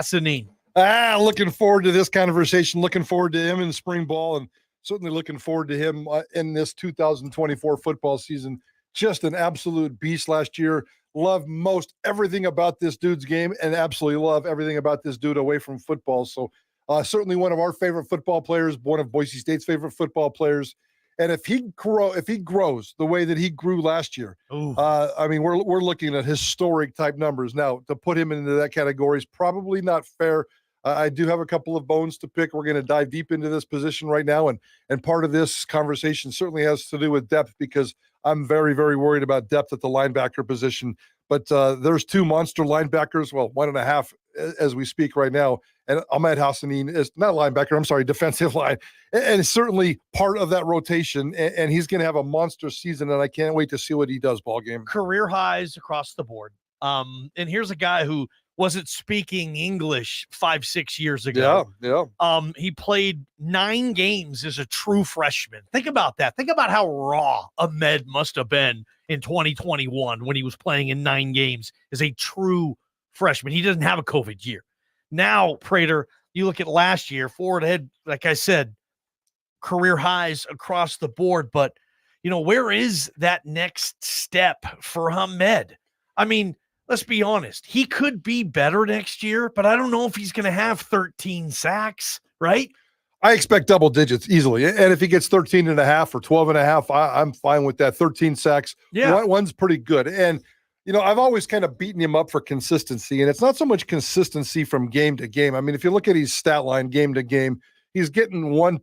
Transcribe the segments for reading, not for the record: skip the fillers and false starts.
Hassanein. Looking forward to this conversation. Looking forward to him in spring ball, and certainly looking forward to him in this 2024 football season. Just an absolute beast last year. Love most everything about this dude's game, and absolutely love everything about this dude away from football. So certainly one of our favorite football players, one of Boise State's favorite football players. And if he grows the way that he grew last year, I mean, we're looking at historic type numbers. Now, to put him into that category is probably not fair. I do have a couple of bones to pick. We're going to dive deep into this position right now, and part of this conversation certainly has to do with depth, because I'm very, very worried about depth at the linebacker position. But there's two monster linebackers, well, 1.5 as we speak right now, and Ahmed Hassanein is not linebacker, I'm sorry, defensive line, and certainly part of that rotation, and he's going to have a monster season, and I can't wait to see what he does, ball game. Career highs across the board. And here's a guy who wasn't speaking English 5-6 years ago. Yeah. He played 9 games as a true freshman. Think about that. Think about how raw Ahmed must have been in 2021 when he was playing in 9 games as a true freshman. He doesn't have a COVID year. Now, Prater, you look at last year, forward head, like I said, career highs across the board. But, where is that next step for Ahmed? I mean, let's be honest. He could be better next year, but I don't know if he's going to have 13 sacks, right? I expect double digits easily. And if he gets 13.5 or 12.5, I'm fine with that. 13 sacks. Yeah. One's pretty good. And, I've always kind of beaten him up for consistency, and it's not so much consistency from game to game. I mean, if you look at his stat line game to game, he's getting one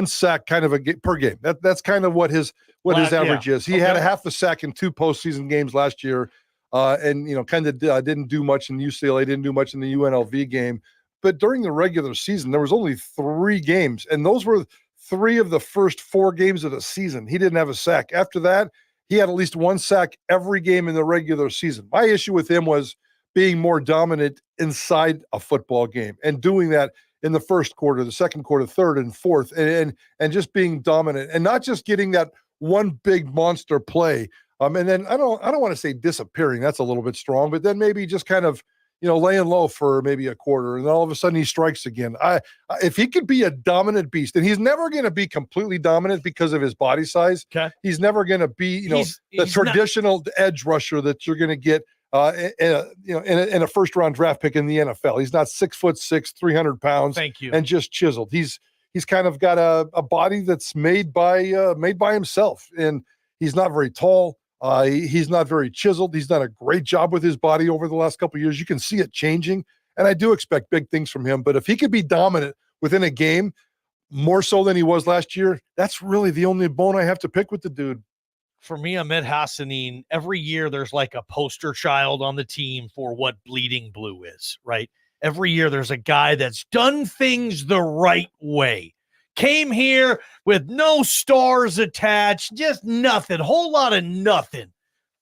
sack kind of per game. That's kind of what his average is. He had a half a sack in 2 postseason games last year. And, kind of didn't do much in UCLA, didn't do much in the UNLV game. But during the regular season, there was only 3 games, and those were 3 of the first 4 games of the season. He didn't have a sack. After that, he had at least 1 sack every game in the regular season. My issue with him was being more dominant inside a football game and doing that in the first quarter, the second quarter, third and fourth, and just being dominant and not just getting that one big monster play. And then I don't want to say disappearing. That's a little bit strong, but then maybe just kind of, laying low for maybe a quarter, and then all of a sudden he strikes again. If he could be a dominant beast, and he's never going to be completely dominant because of his body size. Okay. He's never going to be, the traditional edge rusher that you're going to get in a first round draft pick in the NFL. He's not 6'6", 300 pounds. Thank you. And just chiseled. He's kind of got a body that's made by himself, and he's not very tall. He's not very chiseled. He's done a great job with his body over the last couple of years. You can see it changing, and I do expect big things from him. But if he could be dominant within a game, more so than he was last year, that's really the only bone I have to pick with the dude. For me, Ahmed Hassanein, every year there's like a poster child on the team for what bleeding blue is, right? Every year there's a guy that's done things the right way. Came here with no stars attached, just nothing, whole lot of nothing.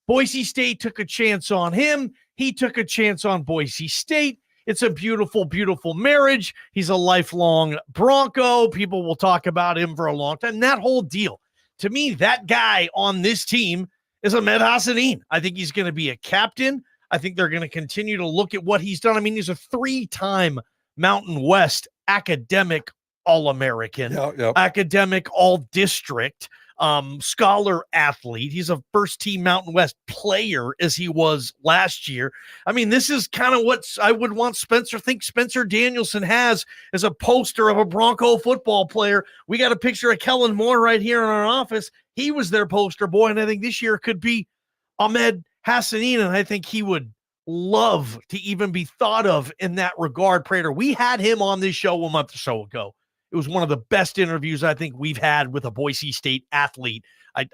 Boise State took a chance on him. He took a chance on Boise State. It's a beautiful, beautiful marriage. He's a lifelong Bronco. People will talk about him for a long time. That whole deal. To me, that guy on this team is Ahmed Hassanein. I think he's going to be a captain. I think they're going to continue to look at what he's done. I mean, he's a 3-time Mountain West academic All-American, academic All-District, scholar athlete. He's a first-team Mountain West player as he was last year. I mean, this is kind of what I would want Spencer Danielson has as a poster of a Bronco football player. We got a picture of Kellen Moore right here in our office. He was their poster boy, and I think this year could be Ahmed Hassanein, and I think he would love to even be thought of in that regard. Prater, we had him on this show a month or so ago. It was one of the best interviews I think we've had with a Boise State athlete.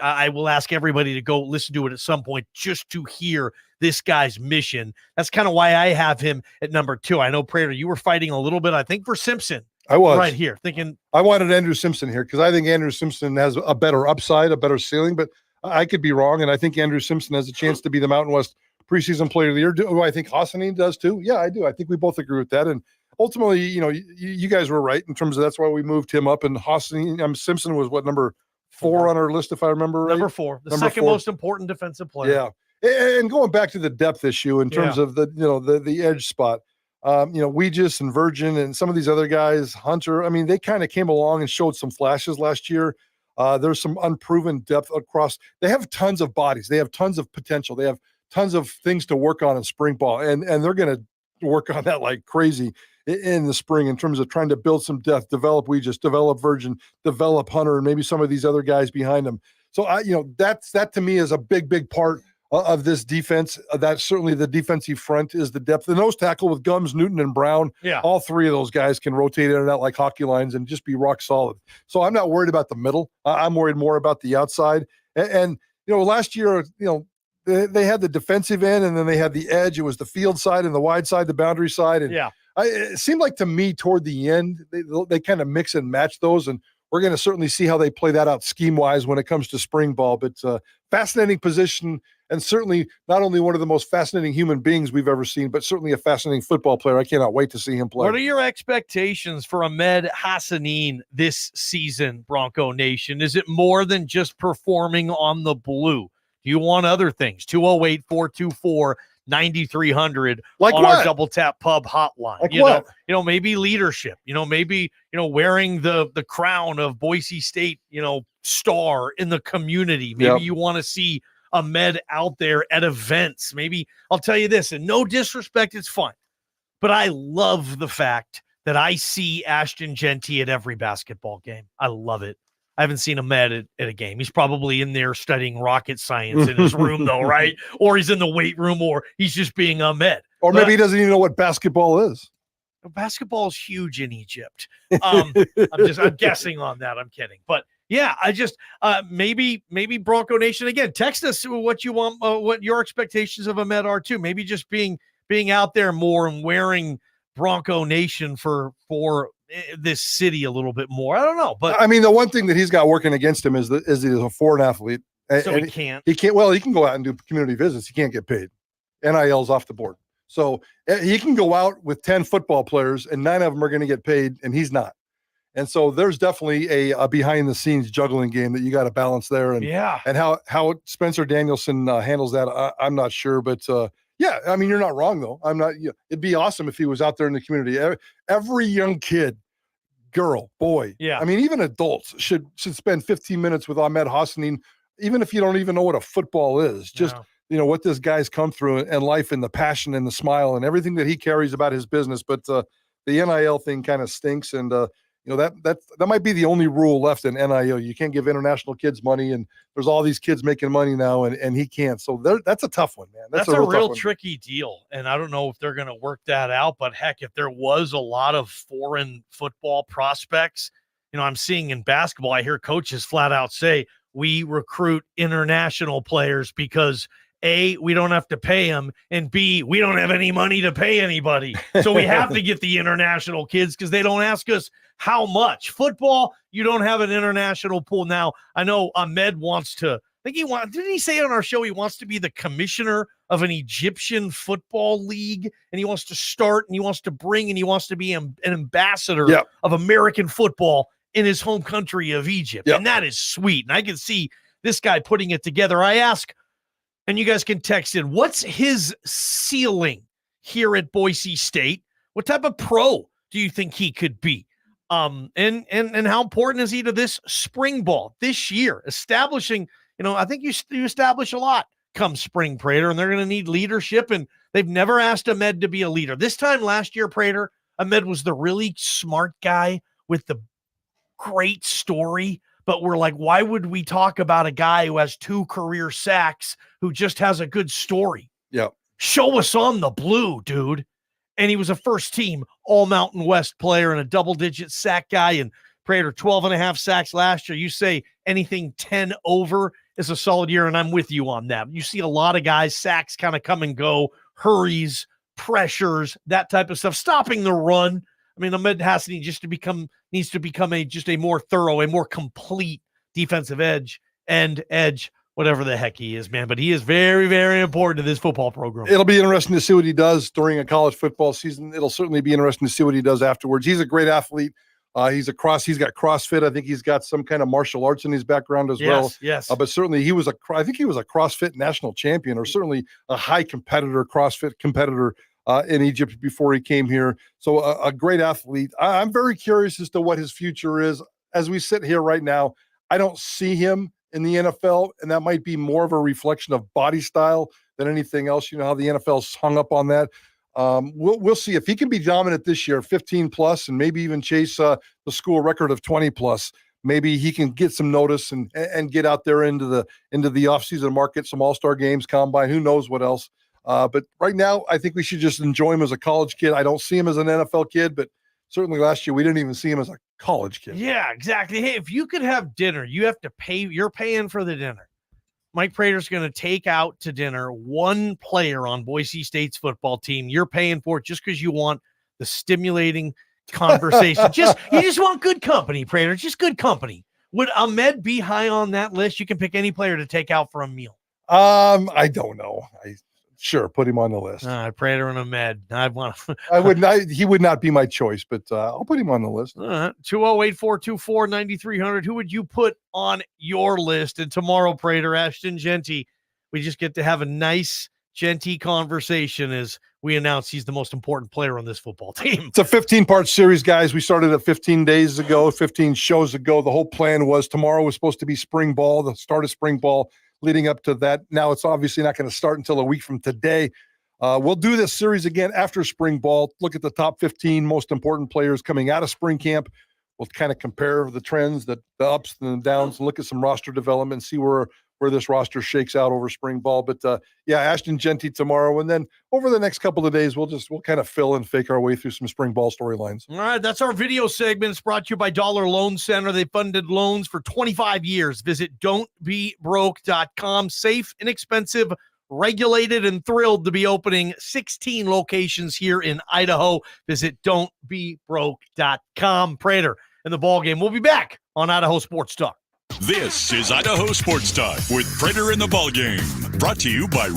I will ask everybody to go listen to it at some point just to hear this guy's mission. That's kind of why I have him at number 2. I know, Prater, you were fighting a little bit, I think, for Simpson. I was. Right here, thinking. I wanted Andrew Simpson here because I think Andrew Simpson has a better upside, a better ceiling, but I could be wrong, and I think Andrew Simpson has a chance to be the Mountain West preseason player of the year. Do I think Hassanein does too? Yeah, I do. I think we both agree with that, and ultimately, you guys were right in terms of that's why we moved him up. And Simpson was number 4 on our list, if I remember right. Number 4, the second most important defensive player. Yeah, and going back to the depth issue in terms of the edge spot, Weegis and Virgin and some of these other guys, Hunter, I mean, they kind of came along and showed some flashes last year. There's some unproven depth across. They have tons of bodies. They have tons of potential. They have tons of things to work on in spring ball, and they're going to work on that like crazy in the spring in terms of trying to build some depth, develop Weegis, develop Virgin, develop Hunter, and maybe some of these other guys behind them. So that to me is a big part of this defense. That certainly the defensive front is the depth. The nose tackle with Gums, Newton, and Brown. Yeah, all three of those guys can rotate in and out like hockey lines and just be rock solid. So I'm not worried about the middle. I'm worried more about the outside. And last year, they had the defensive end and then they had the edge. It was the field side and the wide side, the boundary side. And it seemed like to me toward the end, they kind of mix and match those. And we're going to certainly see how they play that out scheme-wise when it comes to spring ball. But fascinating position, and certainly not only one of the most fascinating human beings we've ever seen, but certainly a fascinating football player. I cannot wait to see him play. What are your expectations for Ahmed Hassanein this season, Bronco Nation? Is it more than just performing on the blue? Do you want other things? 208-424-9300 like on what? Our Double Tap Pub hotline. Like what? Maybe leadership. Maybe wearing the crown of Boise State, star in the community. Maybe you want to see Ahmed out there at events. Maybe I'll tell you this, and no disrespect, it's fun, but I love the fact that I see Ashton Genty at every basketball game. I love it. I haven't seen Ahmed at a game. He's probably in there studying rocket science in his room, though, right? Or he's in the weight room, or he's just being Ahmed. Or maybe he doesn't even know what basketball is. Basketball is huge in Egypt. I'm guessing on that. I'm kidding. But yeah, I just maybe Bronco Nation again. Text us what you want, what your expectations of Ahmed are too. Maybe just being out there more and wearing Bronco Nation for this city a little bit more. I don't know, but I mean, the one thing that he's got working against him is he's a foreign athlete. So he can't. Well, he can go out and do community visits. He can't get paid. NIL's off the board. So he can go out with 10 football players and 9 of them are going to get paid and he's not. And so there's definitely a behind the scenes juggling game that you got to balance there. And how Spencer Danielson handles that, I'm not sure, but yeah, I mean, you're not wrong though. I'm not, it'd be awesome if he was out there in the community. Every young kid, girl, boy, I mean, even adults should spend 15 minutes with Ahmed Hassanein, even if you don't even know what a football is, just, what this guy's come through and life and the passion and the smile and everything that he carries about his business. But the NIL thing kind of stinks. And, that might be the only rule left in NIL. You can't give international kids money, and there's all these kids making money now, and he can't. So that's a tough one, man. That's a real tricky deal, and I don't know if they're going to work that out. But heck, if there was a lot of foreign football prospects, I'm seeing in basketball, I hear coaches flat out say we recruit international players because A, we don't have to pay them, and B, we don't have any money to pay anybody. So we have to get the international kids because they don't ask us how much. Football, you don't have an international pool. Now, I know Ahmed wants to, didn't he say on our show he wants to be the commissioner of an Egyptian football league, and he wants to start, and he wants to bring, and he wants to be an ambassador of American football in his home country of Egypt. And that is sweet. And I can see this guy putting it together. I ask, and you guys can text in, what's his ceiling here at Boise State? What type of pro do you think he could be? And how important is he to this spring ball this year? Establishing, I think you establish a lot come spring, Prater, and they're going to need leadership, and they've never asked Ahmed to be a leader. This time last year, Prater, Ahmed was the really smart guy with the great story. But we're like, why would we talk about a guy who has 2 career sacks who just has a good story? Yeah. Show us on the blue, dude. And he was a first-team All-Mountain West player and a double-digit sack guy. And Prater, 12.5 sacks last year. You say anything 10 over is a solid year, and I'm with you on that. You see a lot of guys, sacks kind of come and go, hurries, pressures, that type of stuff, stopping the run. I mean, Ahmed Hassanein needs to become a more thorough, a more complete defensive edge, whatever the heck he is, man. But he is very, very important to this football program. It'll be interesting to see what he does during a college football season. It'll certainly be interesting to see what he does afterwards. He's a great athlete. He's got CrossFit. I think he's got some kind of martial arts in his background as well. Yes. But certainly I think he was a CrossFit national champion, or certainly a high competitor, CrossFit competitor in Egypt before he came here. So a great athlete. I'm very curious as to what his future is. As we sit here right now, I don't see him in the NFL, and that might be more of a reflection of body style than anything else. You know how the NFL's hung up on that. We'll see if he can be dominant this year, 15 plus, and maybe even chase the school record of 20 plus. Maybe he can get some notice and get out there into the offseason market, some all-star games, combine, who knows what else. But right now, I think we should just enjoy him as a college kid. I don't see him as an NFL kid, but certainly last year we didn't even see him as a college kid. Yeah, exactly. Hey, if you could have dinner, you have to pay. You're paying for the dinner. Mike Prater's going to take out to dinner one player on Boise State's football team. You're paying for it just because you want the stimulating conversation. You just want good company, Prater. Just good company. Would Ahmed be high on that list? You can pick any player to take out for a meal. I don't know. Sure, put him on the list. Prater and Ahmed. He would not be my choice, but I'll put him on the list. 208-424-9300. Who would you put on your list? And tomorrow, Prater, Ashton Genty, we just get to have a nice, Genty conversation as we announce he's the most important player on this football team. It's a 15-part series, guys. We started it 15 days ago, 15 shows ago. The whole plan was tomorrow was supposed to be spring ball, the start of spring ball. Leading up to that. Now it's obviously not going to start until a week from today. We'll do this series again after spring ball. Look at the top 15 most important players coming out of spring camp. We'll kind of compare the trends, the ups and the downs, and look at some roster development, see where this roster shakes out over spring ball. But Ashton Genty tomorrow, and then over the next couple of days, we'll kind of fill and fake our way through some spring ball storylines. All right, that's our video segment. It's brought to you by Dollar Loan Center. They funded loans for 25 years. Visit don'tbebroke.com. Safe, inexpensive, regulated, and thrilled to be opening 16 locations here in Idaho. Visit don'tbebroke.com. Prater and the ball game. We'll be back on Idaho Sports Talk. This is Idaho Sports Talk with Prater and the Ballgame, brought to you by